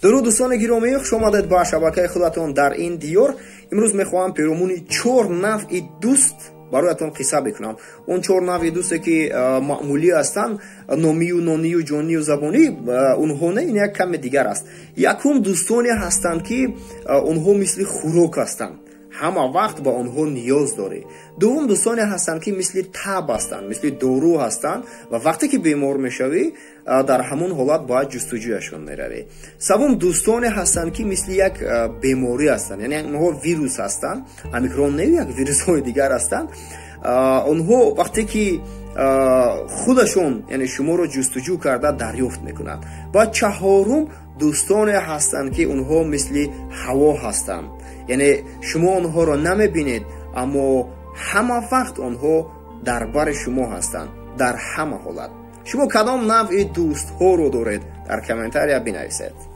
درود دوستان گرامی، خوش آمدید به شبکه خودتون در این دیار. امروز میخواهم پیرامون 4 نوع دوست برایتون قصه بکنم. اون 4 نوع دوستی که معمولی هستند، نامی و نانی و جانی و زبانی، اونها نه، این یک کم دیگر است. یکم دوستانی هستند که اونها مثل خوراک هستند، همه وقت با اونها نیاز داری. دوم دوستانی هستند که مثل تب هستند، مثل دارو هستند و وقتی که بیمار میشوی در همون حالت باید جستجویشون میروی. سوم دوستانی هستند که مثل یک بیماری هستند، یعنی اونها ویروس هستند، اومیکرون نه، یک ویروس های دیگر هستند. اونها وقتی که خودشون یعنی شما رو جستجو کرده دریافت میکنند. و چهارم دوستانی هستند که اونها مثل هوا هستند، یعنی شما اونها رو نمیبینید اما همه وقت اونها در بر شما هستند، در همه حالت. شما کدام نوع دوست ها رو دارید؟ در کامنتاریا بنویسید.